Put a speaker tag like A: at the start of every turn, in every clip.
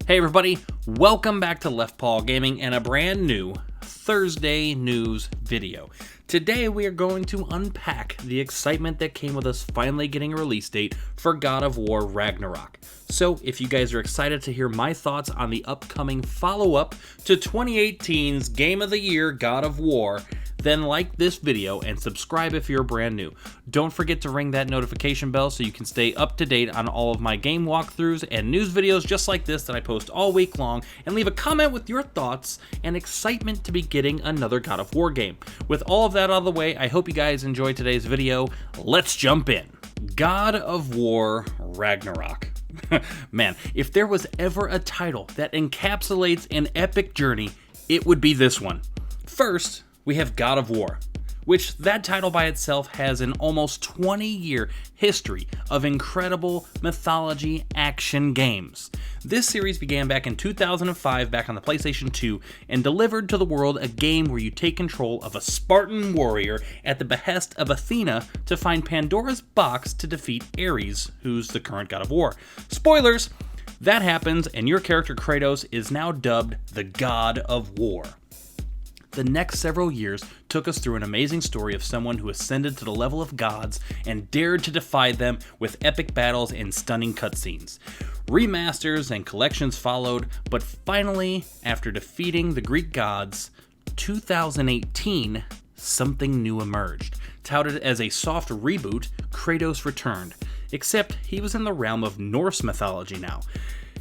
A: Hey everybody, welcome back to LeftPawGaming and a brand new Thursday news video. Today we are going to unpack the excitement that came with us finally getting a release date for God of War Ragnarok. So if you guys are excited to hear my thoughts on the upcoming follow-up to 2018's Game of the Year God of War, then like this video and subscribe if you're brand new. Don't forget to ring that notification bell so you can stay up to date on all of my game walkthroughs and news videos just like this that I post all week long, and leave a comment with your thoughts and excitement to be getting another God of War game. With all of that out of the way, I hope you guys enjoyed today's video. Let's jump in. God of War Ragnarok. Man, if there was ever a title that encapsulates an epic journey, it would be this one. First, we have God of War, which that title by itself has an almost 20-year history of incredible mythology action games. This series began back in 2005 back on the PlayStation 2 and delivered to the world a game where you take control of a Spartan warrior at the behest of Athena to find Pandora's box to defeat Ares, who's the current God of War. Spoilers! That happens and your character Kratos is now dubbed the God of War. The next several years took us through an amazing story of someone who ascended to the level of gods and dared to defy them with epic battles and stunning cutscenes. Remasters and collections followed, but finally, after defeating the Greek gods, 2018, something new emerged. Touted as a soft reboot, Kratos returned, except he was in the realm of Norse mythology now.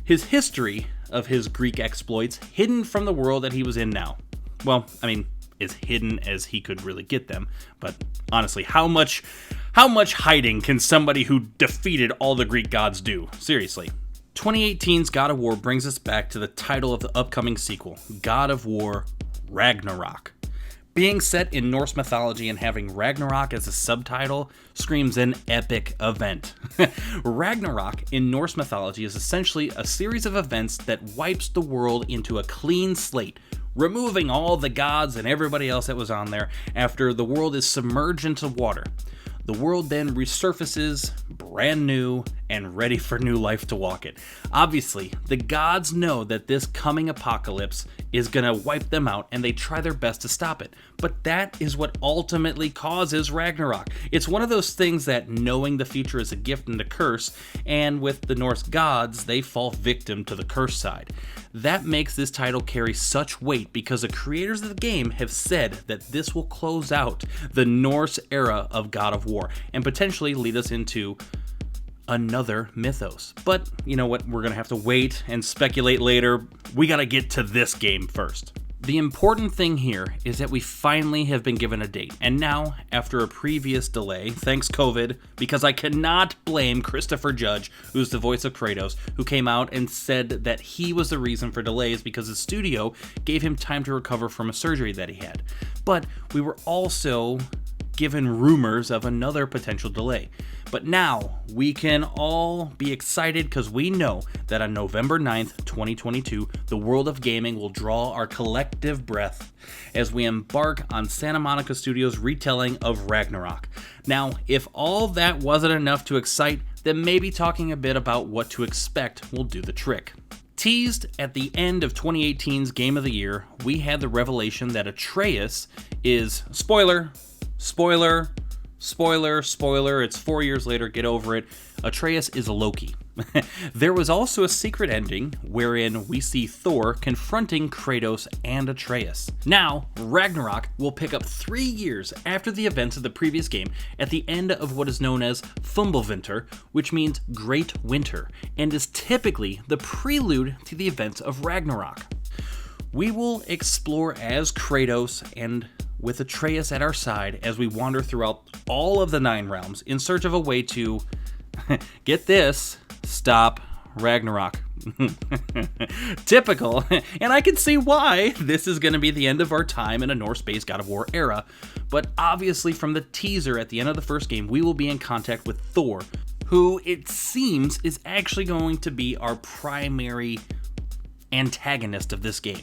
A: His history of his Greek exploits hidden from the world that he was in now. Well, I mean, as hidden as he could really get them, but honestly, how much hiding can somebody who defeated all the Greek gods do? Seriously. 2018's God of War brings us back to the title of the upcoming sequel, God of War Ragnarok. Being set in Norse mythology and having Ragnarok as a subtitle screams an epic event. Ragnarok in Norse mythology is essentially a series of events that wipes the world into a clean slate, removing all the gods and everybody else that was on there after the world is submerged into water. The world then resurfaces, brand new, and ready for new life to walk it. Obviously, the gods know that this coming apocalypse is gonna wipe them out, and they try their best to stop it. But that is what ultimately causes Ragnarok. It's one of those things that knowing the future is a gift and a curse, and with the Norse gods, they fall victim to the curse side. That makes this title carry such weight because the creators of the game have said that this will close out the Norse era of God of War and potentially lead us into another mythos. But you know what, we're gonna have to wait and speculate later. We gotta get to this game first. The important thing here is that we finally have been given a date, and now, after a previous delay, thanks COVID, because I cannot blame Christopher Judge, who's the voice of Kratos, who came out and said that he was the reason for delays because the studio gave him time to recover from a surgery that he had. But we were also given rumors of another potential delay. But now, we can all be excited because we know that on November 9th, 2022, the world of gaming will draw our collective breath as we embark on Santa Monica Studios' retelling of Ragnarok. Now, if all that wasn't enough to excite, then maybe talking a bit about what to expect will do the trick. Teased at the end of 2018's Game of the Year, we had the revelation that Atreus is, spoiler, it's 4 years later, get over it, Atreus is Loki. There was also a secret ending wherein we see Thor confronting Kratos and Atreus. Now, Ragnarok will pick up 3 years after the events of the previous game at the end of what is known as Fimbulvinter, which means Great Winter, and is typically the prelude to the events of Ragnarok. We will explore as Kratos and with Atreus at our side as we wander throughout all of the 9 realms in search of a way to, get this, stop Ragnarok. Typical, and I can see why this is going to be the end of our time in a Norse-based God of War era, but obviously from the teaser at the end of the first game, we will be in contact with Thor, who it seems is actually going to be our primary antagonist of this game.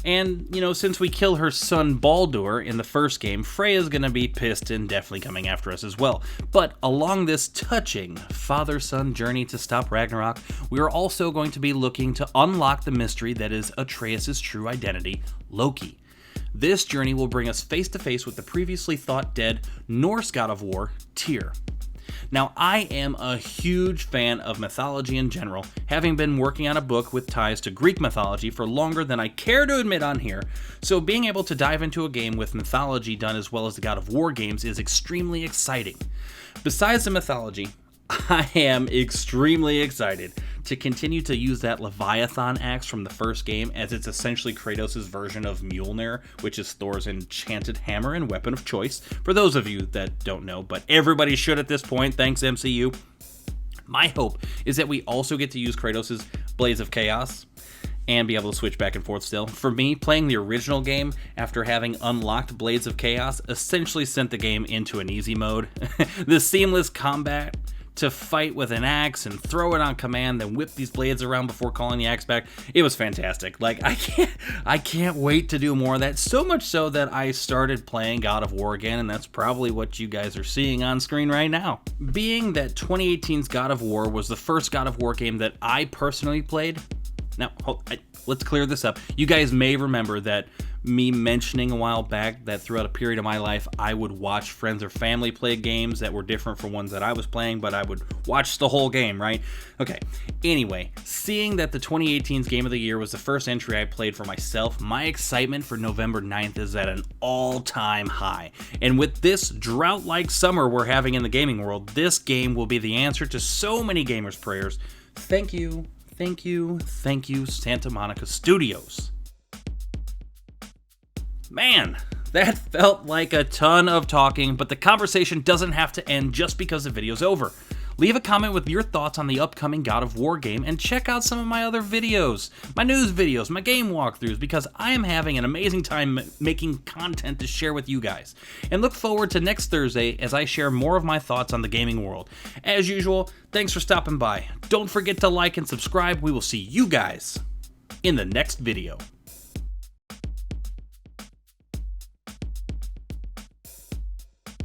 A: And, you know, since we kill her son Baldur in the first game, Freya's gonna be pissed and definitely coming after us as well. But along this touching father-son journey to stop Ragnarok, we are also going to be looking to unlock the mystery that is Atreus' true identity, Loki. This journey will bring us face to face with the previously thought dead Norse god of war, Tyr. Now, I am a huge fan of mythology in general, having been working on a book with ties to Greek mythology for longer than I care to admit on here, so being able to dive into a game with mythology done as well as the God of War games is extremely exciting. Besides the mythology, I am extremely excited to continue to use that Leviathan axe from the first game, as it's essentially Kratos' version of Mjolnir, which is Thor's enchanted hammer and weapon of choice, for those of you that don't know, but everybody should at this point, thanks MCU. My hope is that we also get to use Kratos' Blades of Chaos and be able to switch back and forth still. For me, playing the original game after having unlocked Blades of Chaos essentially sent the game into an easy mode. The seamless combat to fight with an axe and throw it on command, then whip these blades around before calling the axe back. It was fantastic. Like, I can't wait to do more of that. So much so that I started playing God of War again, and that's probably what you guys are seeing on screen right now. Being that 2018's God of War was the first God of War game that I personally played. Now, let's clear this up. You guys may remember that me mentioning a while back that throughout a period of my life, I would watch friends or family play games that were different from ones that I was playing, but I would watch the whole game, right? Okay, anyway, seeing that the 2018's Game of the Year was the first entry I played for myself, my excitement for November 9th is at an all-time high. And with this drought-like summer we're having in the gaming world, this game will be the answer to so many gamers' prayers. Thank you, thank you, thank you, Santa Monica Studios. Man, that felt like a ton of talking, but the conversation doesn't have to end just because the video's over. Leave a comment with your thoughts on the upcoming God of War game, and check out some of my other videos, my news videos, my game walkthroughs, because I am having an amazing time making content to share with you guys. And look forward to next Thursday as I share more of my thoughts on the gaming world. As usual, thanks for stopping by. Don't forget to like and subscribe. We will see you guys in the next video.